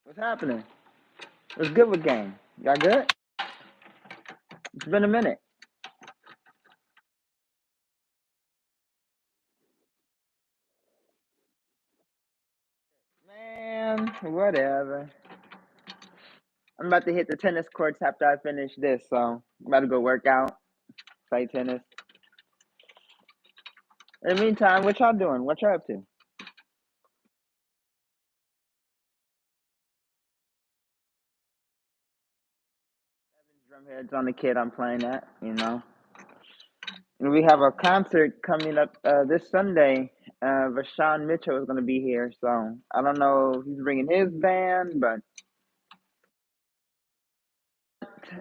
What's happening? What's good with game? Y'all good? It's been a minute. Man, whatever. I'm about to hit the tennis courts after I finish this, so I'm about to go work out, play tennis. In the meantime, what y'all doing? What y'all up to? Drumheads on the kid I'm playing at. And we have a concert coming up this Sunday. Vashawn Mitchell is going to be here, so I don't know if he's bringing his band, but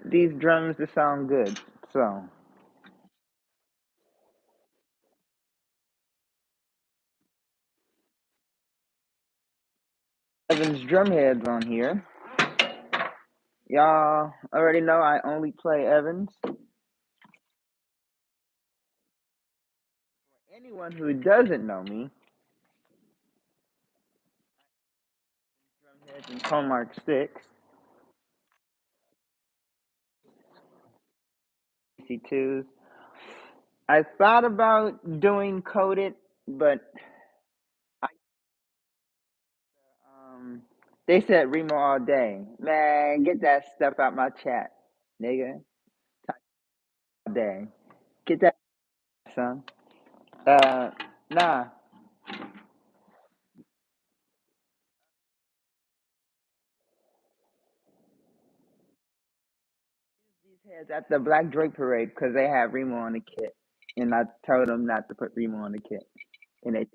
these drums to sound good. So Evan's Drumheads on here. Y'all already know I only play Evans. Anyone who doesn't know me, Drumheads and Comark Sticks, C2s. I thought about doing Coded, but I, um, they said Remo all day. Man, get that stuff out my chat, nigga. All day. Get that, son. Nah. These heads at the Black Drake Parade because they had Remo on the kit. And I told them not to put Remo on the kit. And they did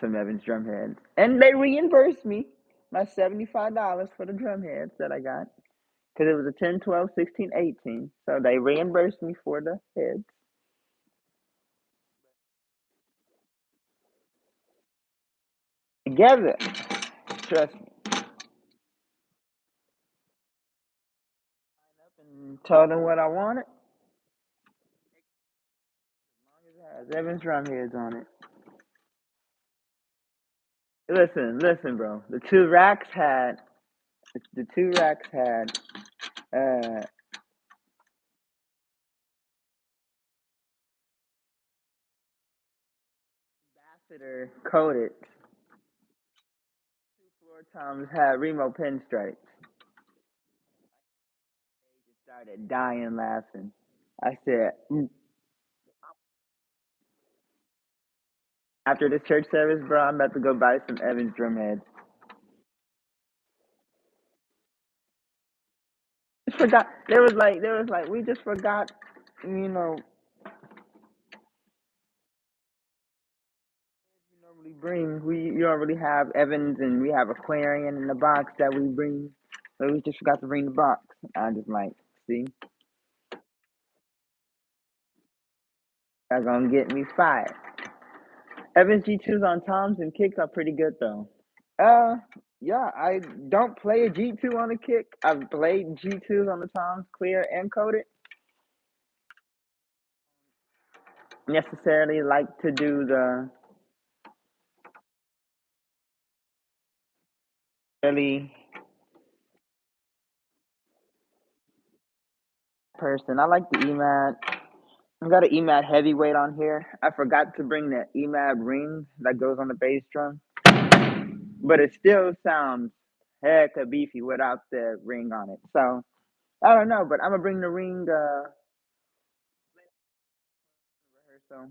some Evans drum heads. And they reimbursed me my $75 for the drum heads that I got. Because it was a 10, 12, 16, 18. So they reimbursed me for the heads. Together. Trust me. And told them what I wanted. As long as it has Evans drum heads on it. Listen, bro. The two racks had uh ambassador coated. Two floor toms had Remo pinstripes. Just started dying laughing. I said, after this church service, bro, I'm about to go buy some Evans drum heads. Just forgot. There was like, we just forgot, you know, normally bring. You don't really have Evans, and we have Aquarian in the box that we bring. So we just forgot to bring the box. I just like, see, that's gonna get me fired. Evans G2s on toms and kicks are pretty good though. Uh, yeah, I don't play a G2 on the kick. I've played G2s on the toms, clear and coated. Necessarily like to do the really person. I like the EMAD. I got an EMAD heavyweight on here. I forgot to bring the EMAD ring that goes on the bass drum, but it still sounds hecka beefy without the ring on it. So I don't know, but I'm gonna bring the ring rehearsal,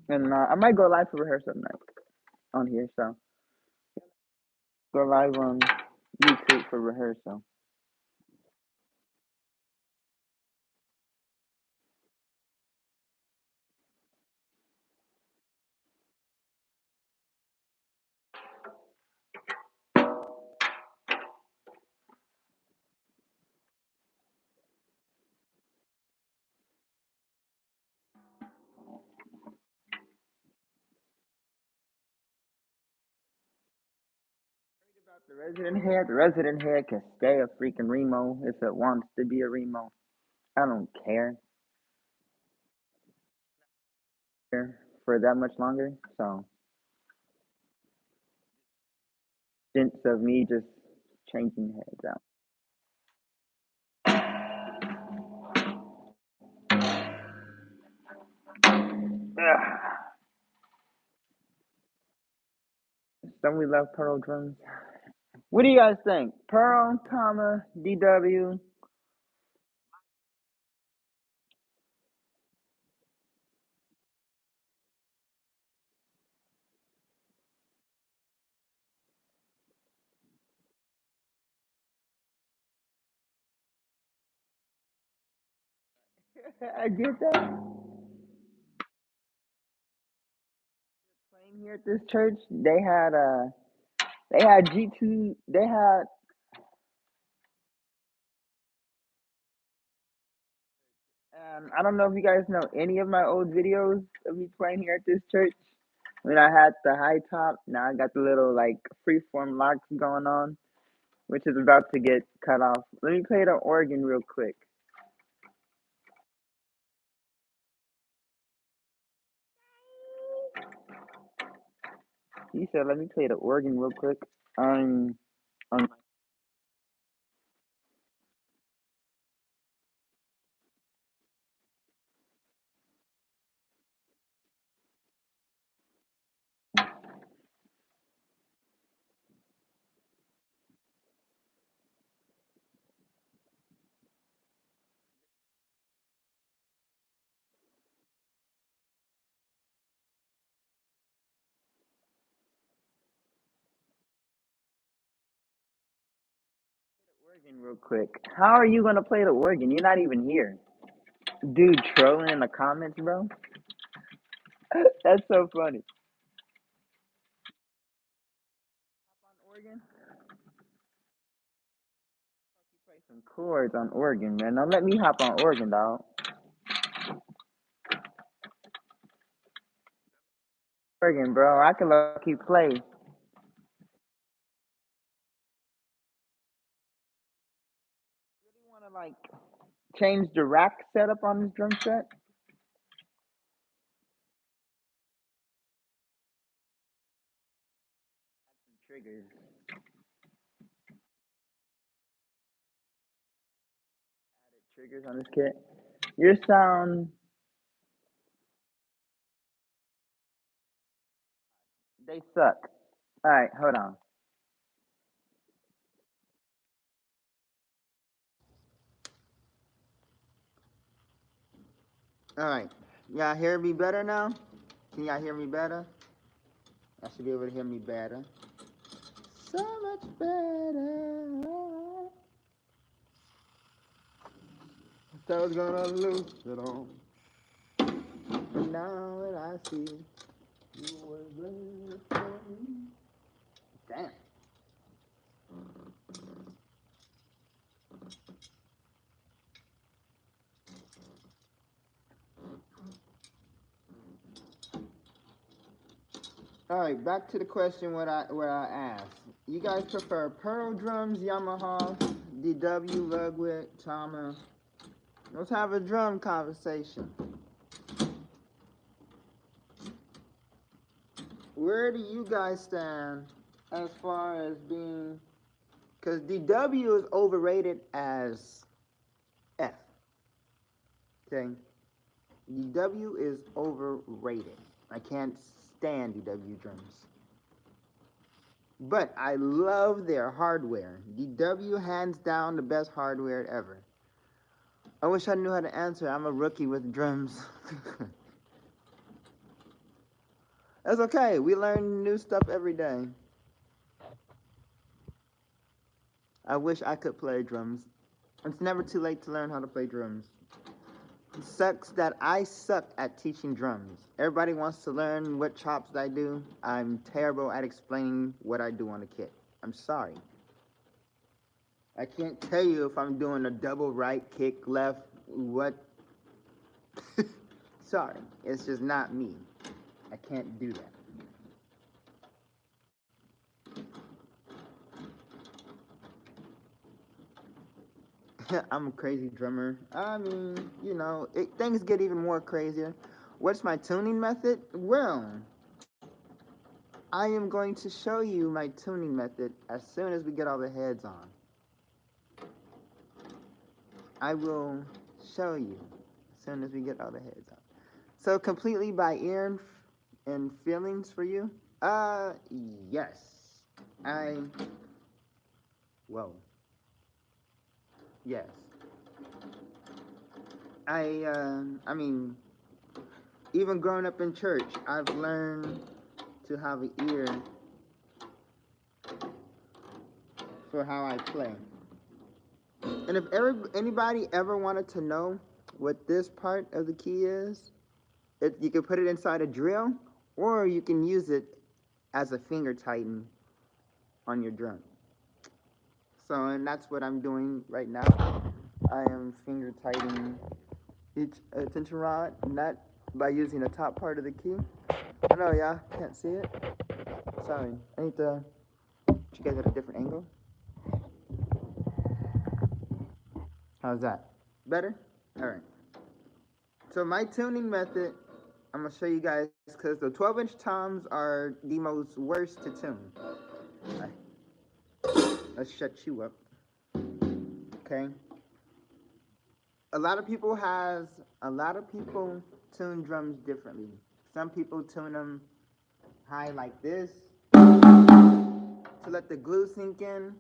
and I might go live for rehearsal tonight on here. So go live on YouTube for rehearsal. The resident head can stay a freaking Remo if it wants to be a Remo. I don't care for that much longer. So Sense of me just changing heads out. Ugh. Don't we love Pearl drums? What do you guys think? Pearl, comma, DW. I get that. Playing here at this church, they had G2. They had I don't know if you guys know any of my old videos of me playing here at this church. When I had the high top, now I got the little like freeform locks going on, which is about to get cut off. Let me play the organ real quick. He said, "Let me play the organ real quick." Um, on organ real quick. How are you gonna play the organ? You're not even here, dude. Trolling in the comments, bro. That's so funny. On organ, play some chords on organ, man. Now let me hop on organ, dog. Organ, bro. I can lucky play. You wanna like change the rack setup on this drum set? Triggers. Triggers on this kit. Your sound, they suck. All right, hold on. All right, y'all hear me better now? Can y'all hear me better? I should be able to hear me better. So much better. I was gonna lose it all. And now that I see you were good. Damn. All right, back to the question what I asked. You guys prefer Pearl drums, Yamaha, DW, Ludwig, Tama? Let's have a drum conversation. Where do you guys stand as far as being? Because DW is overrated as F. Okay, DW is overrated. I can't stand DW drums. But I love their hardware. DW hands down the best hardware ever. I wish I knew how to answer. I'm a rookie with drums. That's okay. We learn new stuff every day. I wish I could play drums. It's never too late to learn how to play drums. It sucks that I suck at teaching drums. Everybody wants to learn what chops I do. I'm terrible at explaining what I do on the kit. I'm sorry. I can't tell you if I'm doing a double right kick left, what. Sorry, it's just not me. I can't do that. I'm a crazy drummer. I mean, things get even more crazier. What's my tuning method? Well, I am going to show you my tuning method as soon as we get all the heads on. I will show you as soon as we get all the heads on. So completely by ear and feelings for you? Yes. I, whoa. Yes. I mean, even growing up in church, I've learned to have an ear for how I play. And if anybody ever wanted to know what this part of the key is, you can put it inside a drill, or you can use it as a finger tighten on your drum. So, and that's what I'm doing right now. I am finger tightening each tension rod, not by using the top part of the key. I know y'all can't see it. Sorry, I need to put you guys at a different angle. How's that? Better? All right. So my tuning method, I'm gonna show you guys because the 12-inch toms are the most worst to tune. Right. Let's shut you up. Okay. A lot of people tune drums differently. Some people tune them high like this to let the glue sink in.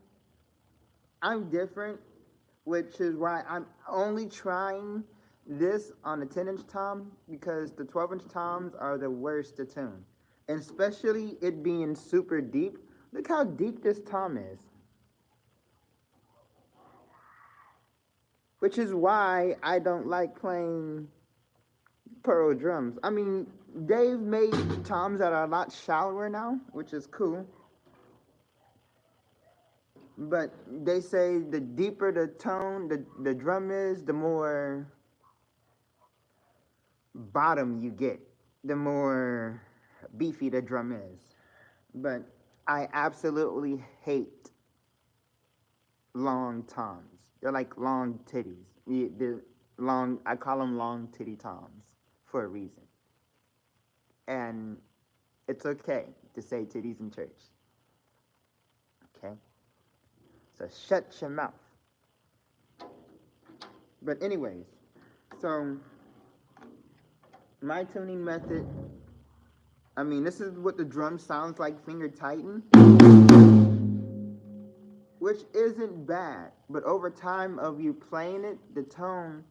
I'm different, which is why I'm only trying this on a 10-inch tom because the 12-inch toms are the worst to tune. And especially it being super deep. Look how deep this tom is. Which is why I don't like playing pearl drums. I mean, they've made toms that are a lot shallower now, which is cool. But they say the deeper the tone, the drum is, the more bottom you get, the more beefy the drum is. But I absolutely hate long toms. They're like long titties. They're long. I call them long titty toms for a reason. And it's okay to say titties in church. Okay? So shut your mouth. But anyways, so my tuning method, I mean, this is what the drum sounds like finger tighten, which isn't bad. But over time of you playing it, the tone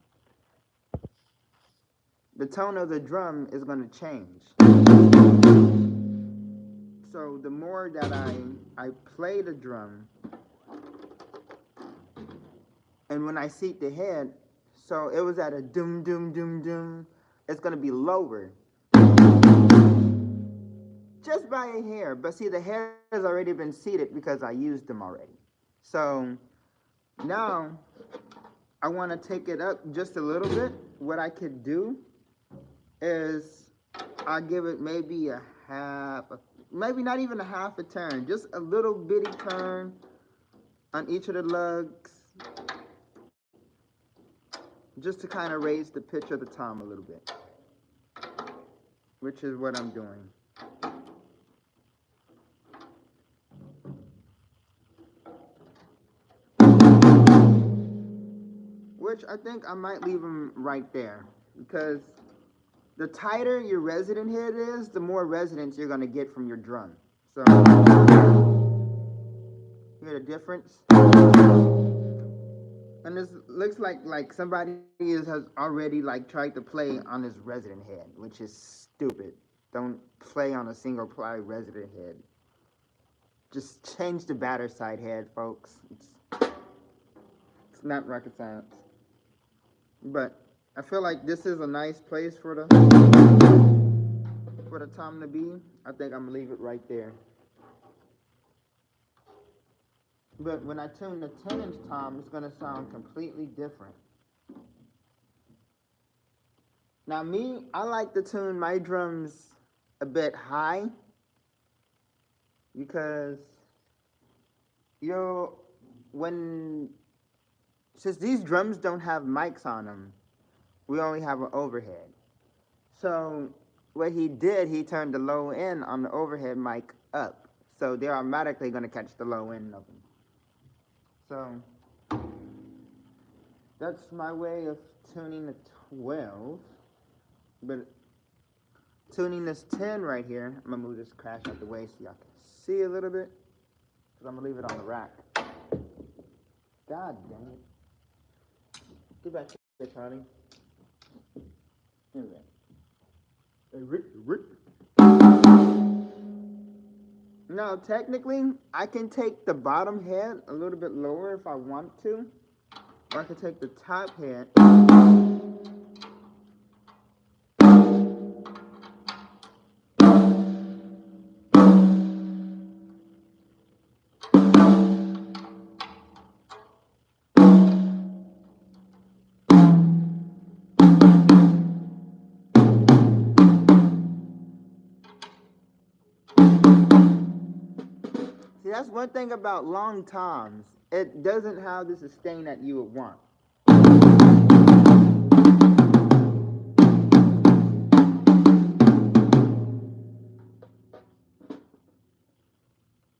of the drum is going to change. So the more that I play the drum, and when I seat the head, so it was at a doom, doom, doom, doom, it's going to be lower. Just by a hair. But see, the hair has already been seated because I used them already. So now I want to take it up just a little bit. What I could do is I'll give it maybe a half, maybe not even a half a turn, just a little bitty turn on each of the lugs, just to kind of raise the pitch of the tom a little bit, which is what I'm doing. Which I think I might leave them right there, because the tighter your resident head is, the more resonance you're going to get from your drum. So, hear the difference? And this looks like somebody has already tried to play on his resident head, which is stupid. Don't play on a single ply resident head. Just change the batter side head, folks. It's not rocket science. But I feel like this is a nice place for the tom to be. I think I'm gonna leave it right there. But when I tune the 10-inch tom, it's gonna sound completely different. Now me, I like to tune my drums a bit high because since these drums don't have mics on them, we only have an overhead. So what he did, he turned the low end on the overhead mic up. So they're automatically going to catch the low end of them. So that's my way of tuning the 12. But tuning this 10 right here, I'm going to move this crash out the way so y'all can see a little bit. Because I'm going to leave it on the rack. God dang it. Get back here, Charlie. Here we go. Hey, Rick. Now, technically, I can take the bottom head a little bit lower if I want to. Or I can take the top head. See, that's one thing about long toms. It doesn't have the sustain that you would want.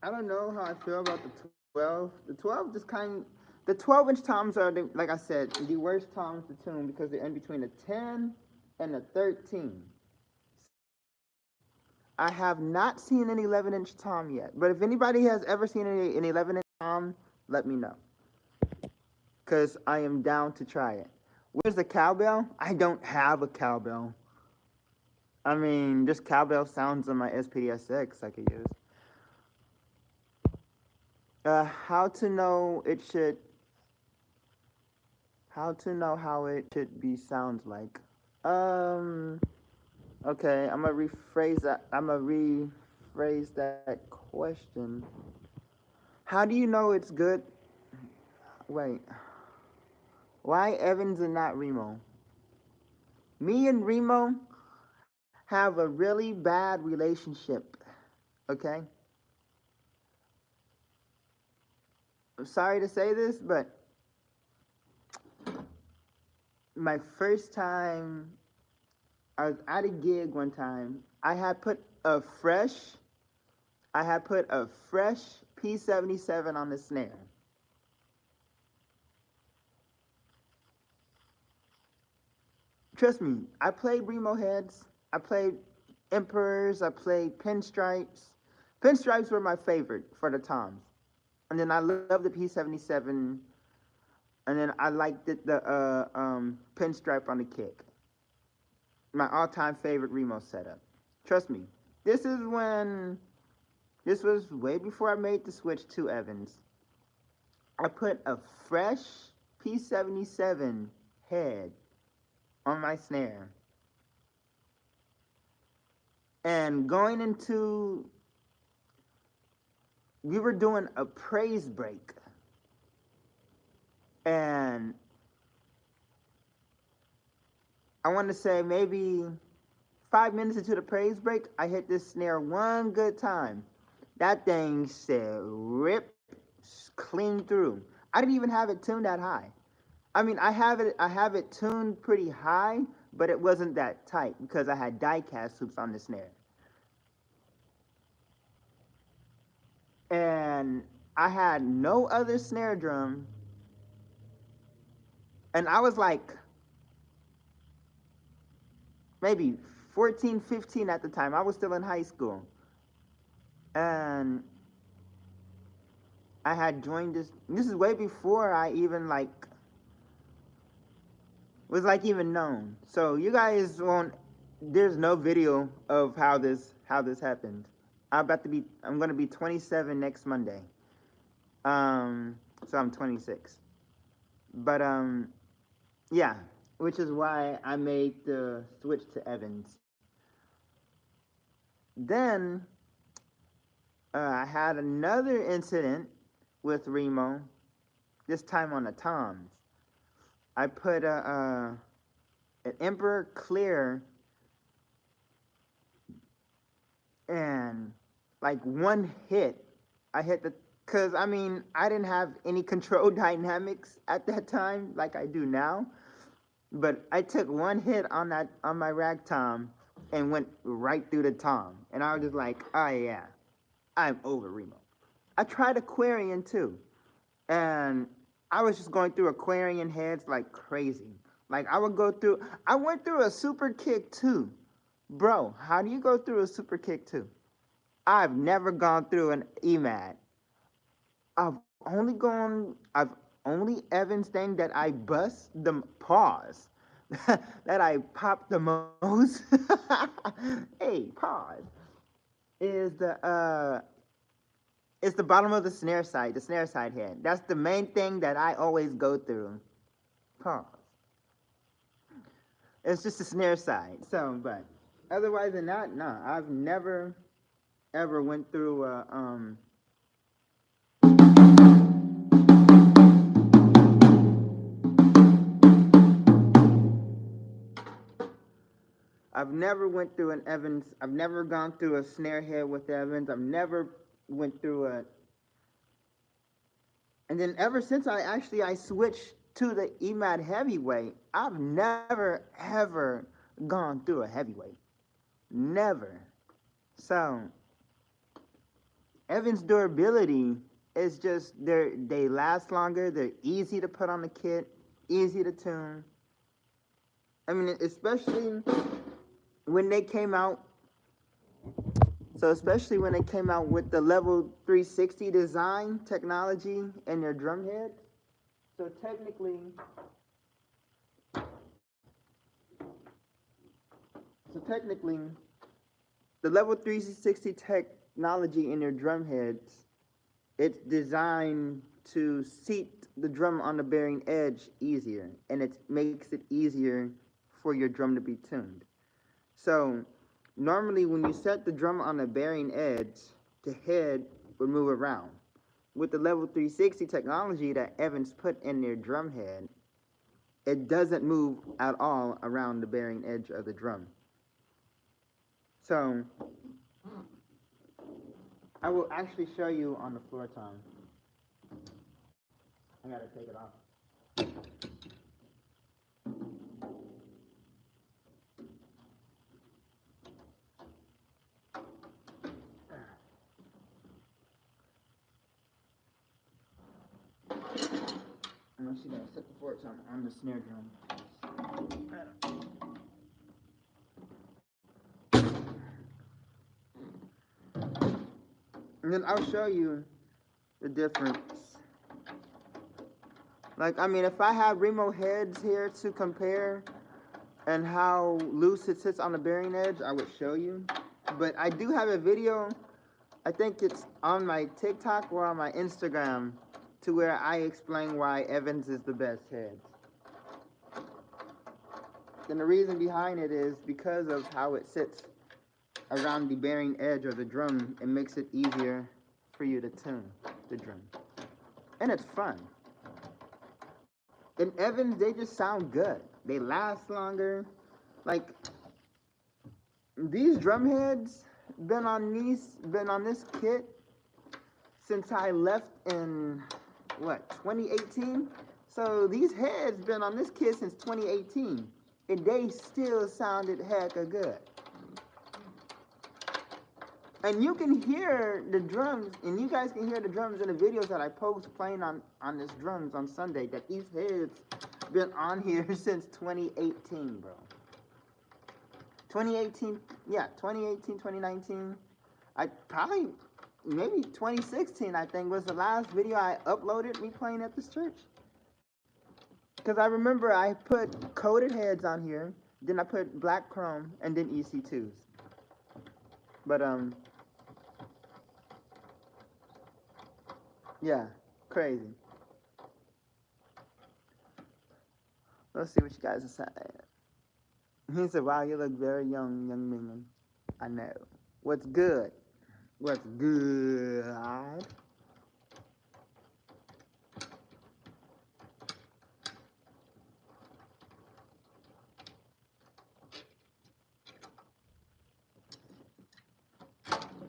I don't know how I feel about the 12. The 12 just the 12-inch toms are, like I said, the worst toms to tune because they're in between the 10 and the 13. I have not seen an 11-inch tom yet, but if anybody has ever seen an 11-inch tom, let me know, because I am down to try it. Where's the cowbell? I don't have a cowbell. I mean, just cowbell sounds on my SPDSX I could use. How to know how it should be sounds like. Okay, I'm gonna rephrase that question. How do you know it's good? Wait. Why Evans and not Remo? Me and Remo have a really bad relationship. Okay? I'm sorry to say this, but my first time, I was at a gig one time. I had put a fresh P77 on the snare. Trust me, I played Remo heads, I played Emperors, I played Pinstripes. Pinstripes were my favorite for the toms. And then I loved the P77, and then I liked the Pinstripe on the kick. My all-time favorite Remo setup. Trust me, this was way before I made the switch to Evans. I put a fresh P77 head on my snare. And going into, we were doing a praise break. And I want to say maybe 5 minutes into the praise break, I hit this snare one good time. That thing said rip clean through. I didn't even have it tuned that high. I mean, I have it tuned pretty high, but it wasn't that tight because I had die-cast hoops on the snare. And I had no other snare drum. And I was like maybe 14, 15 at the time. I was still in high school. And I had joined this is way before I even was even known. So you guys won't, there's no video of how this happened. I'm gonna be 27 next Monday. So I'm 26. But yeah, which is why I made the switch to Evans. Then I had another incident with Remo, this time on the toms. I put an Emperor clear, and like one hit, I hit because I mean, I didn't have any control dynamics at that time like I do now, but I took one hit on my rag tom and went right through the tom, and I was just like, oh yeah. I'm over Remo. I tried Aquarian too, and I was just going through Aquarian heads like crazy. Like I went through a super kick too. Bro, how do you go through a super kick too? I've never gone through an EMAD. I've only Evans thing that I bust the pause, that I pop the most. Hey, pause. Is the bottom of the snare side head. That's the main thing that I always go through. Pause. It's just the snare side. So, but otherwise than that, no, I've never ever went through I've never went through an Evans. I've never gone through a snare head with Evans. I've never went through a. And then ever since I switched to the EMAD heavyweight, I've never ever gone through a heavyweight. Never. So Evans durability is just they last longer. They're easy to put on the kit, easy to tune. I mean, especially when they came out. So especially when it came out with the level 360 design technology in their drum head. So technically, the level 360 technology in their drum heads, it's designed to seat the drum on the bearing edge easier, and it makes it easier for your drum to be tuned. So normally when you set the drum on the bearing edge, the head would move around. With the level 360 technology that Evans put in their drum head, it doesn't move at all around the bearing edge of the drum. So I will actually show you on the floor tom. I gotta take it off. I'm actually gonna set the floor tom on the snare drum. And then I'll show you the difference. Like, I mean, if I had Remo heads here to compare and how loose it sits on the bearing edge, I would show you. But I do have a video, I think it's on my TikTok or on my Instagram, to where I explain why Evans is the best head. And the reason behind it is because of how it sits around the bearing edge of the drum. It makes it easier for you to tune the drum. And it's fun. In Evans, they just sound good. They last longer. Like, these drum heads been on this kit since I left in 2018. So these heads been on this kit since 2018, and they still sounded hecka good. And you can hear the drums, and you guys can hear the drums in the videos that I post playing on this drums on Sunday, that these heads been on here since 2018, bro. 2018, 2019. Maybe 2016, I think, was the last video I uploaded me playing at this church. Because I remember I put coated heads on here, then I put black chrome, and then EC2s. But, yeah, crazy. Let's see what you guys are saying. He said, wow, you look very young Mingman. I know. What's good? What's good?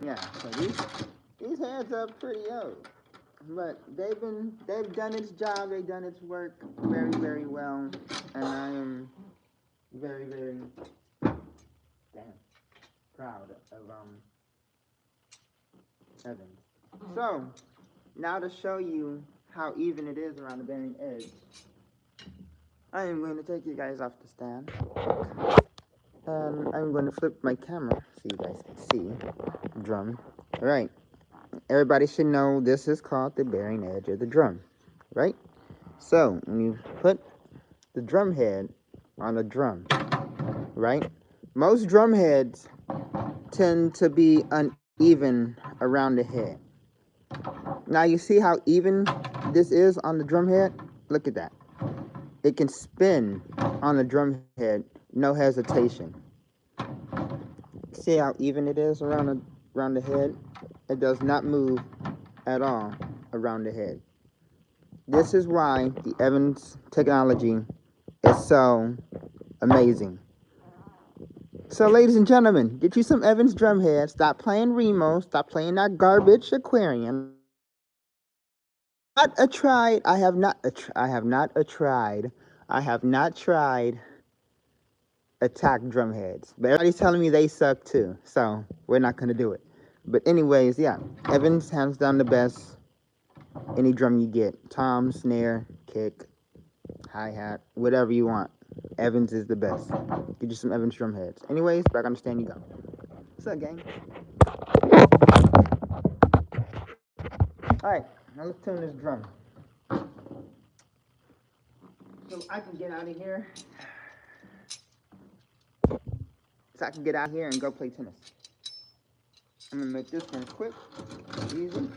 Yeah, so these heads are pretty old. But they've done its job, they've done its work very, very well. And I am very, very proud of Evans. So, now to show you how even it is around the bearing edge, I am going to take you guys off the stand, and I'm going to flip my camera so you guys can see drum. All right, everybody should know this is called the bearing edge of the drum, right? So, when you put the drum head on a drum, right? Most drum heads tend to be uneven around the head. Now you see how even this is on the drum head? Look at that. It can spin on the drum head, no hesitation. See how even it is around the head? It does not move at all around the head. This is why the Evans technology is so amazing. So, ladies and gentlemen, get you some Evans drum head. Stop playing Remo. Stop playing that garbage aquarium. Not a tried. I have not. I have not a tried. I have not tried attack drum heads. But everybody's telling me they suck too. So we're not gonna do it. But anyways, yeah, Evans hands down the best. Any drum you get, tom, snare, kick, hi hat, whatever you want. Evans is the best. Get you some Evans drum heads. Anyways, back on the stand you go. What's up, gang? Alright, now let's tune this drum. So I can get out of here. So I can get out here and go play tennis. I'm gonna make this one quick, easy.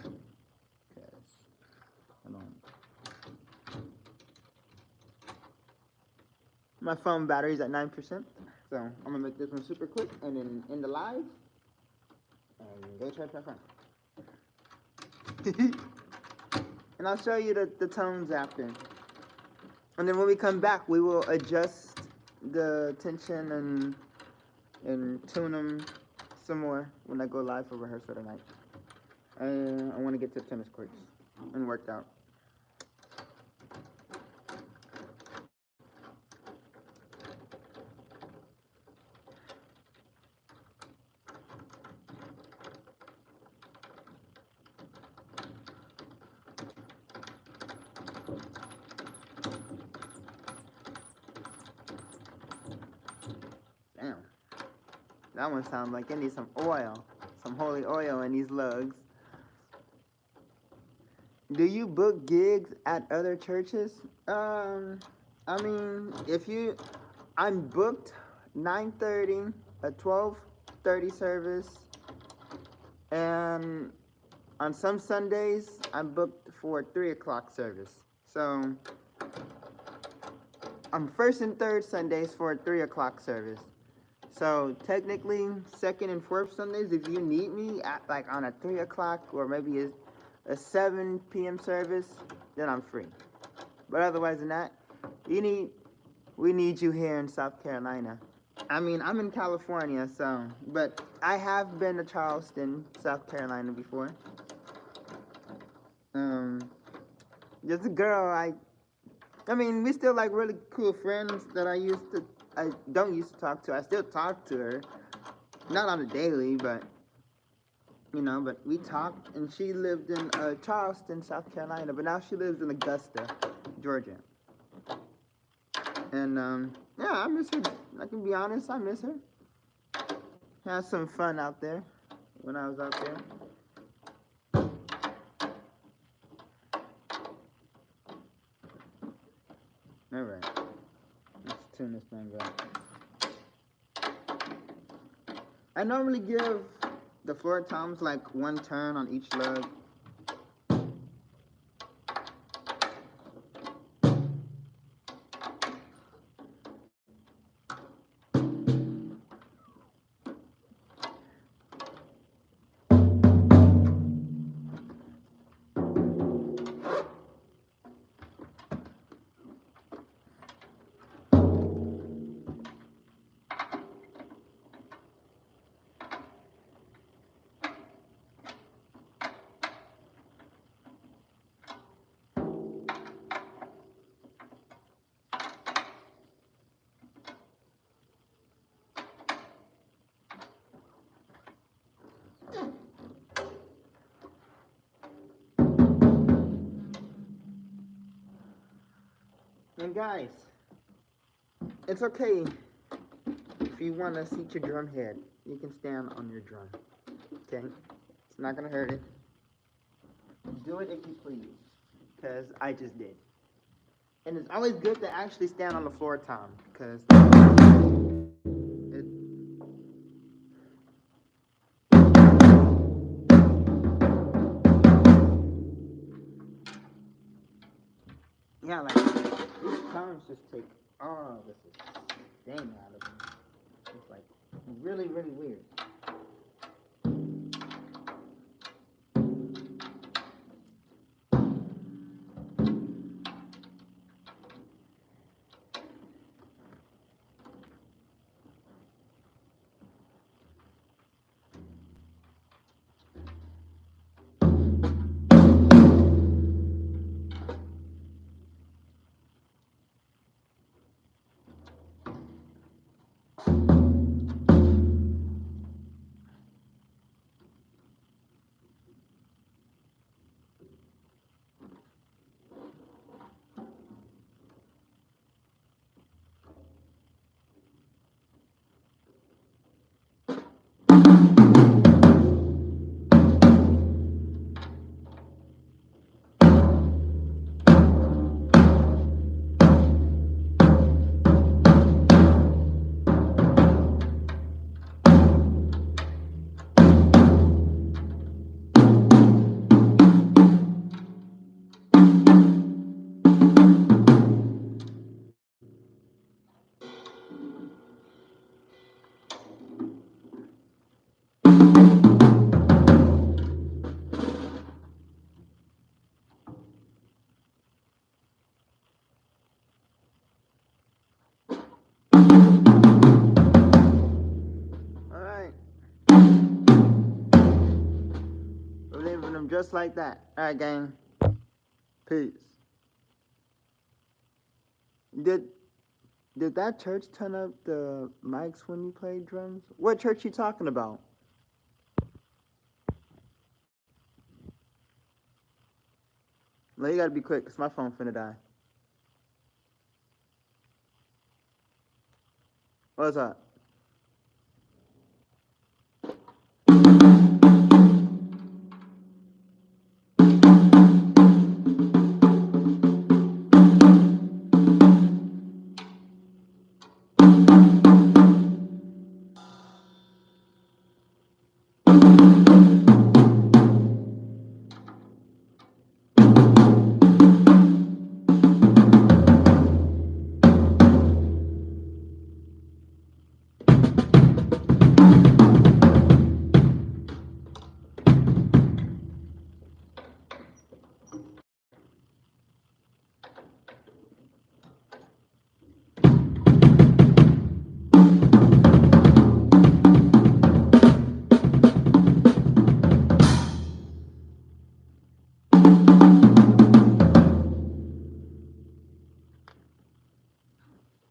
Hold on. My phone battery's at 9%, so I'm gonna make this one super quick and then end the live and go charge my phone. And I'll show you the tones after. And then when we come back, we will adjust the tension and tune them some more when I go live for rehearsal tonight. I want to get to tennis courts and work out. Damn. That one sounds like it needs some oil, some holy oil in these lugs. Do you book gigs at other churches? I mean, I'm booked 9:30, a 12:30 service, and on some Sundays I'm booked for a 3 o'clock service. So I'm first and third Sundays for a 3 o'clock service. So technically, second and fourth Sundays, if you need me at like on a 3 o'clock or maybe a 7 p.m. service, then I'm free. But otherwise than that, we need you here in South Carolina. I mean, I'm in California, but I have been to Charleston, South Carolina before. There's a girl I mean, we still like really cool friends that I don't used to talk to. I still talk to her, not on a daily, but we talked, and she lived in Charleston, South Carolina, but now she lives in Augusta, Georgia. And yeah, I miss her. I can be honest, I miss her. Had some fun out there when I was out there. All right, let's tune this thing up. I normally give the floor toms like one turn on each lug. And guys, it's okay if you want to seat your drum head. You can stand on your drum. Okay? It's not going to hurt it. Do it if you please. Because I just did. And it's always good to actually stand on the floor, Tom. Because it, yeah, like, these toms just take all this sting out of them. It's like really, really weird. Alright. We're leaving them just like that. Alright, gang. Peace. Did did that church turn up the mics when you played drums? What church you talking about? Well, you gotta be quick, cause my phone finna die. What's up?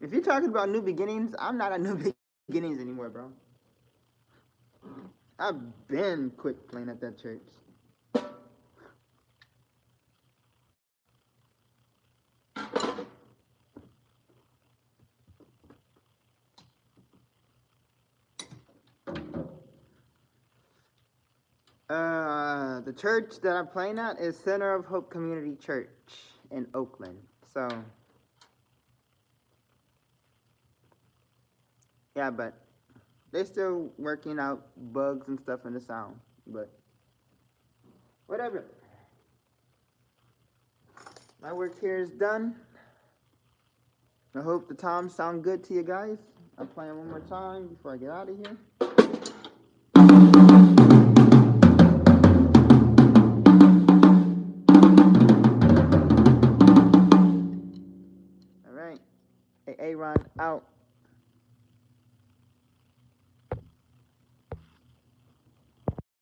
If you're talking about new beginnings, I'm not at new beginnings anymore, bro. I've been quit playing at that church. The church that I'm playing at is Center of Hope Community Church in Oakland. So, yeah, but they're still working out bugs and stuff in the sound. But whatever. My work here is done. I hope the toms sound good to you guys. I'm playing one more time before I get out of here.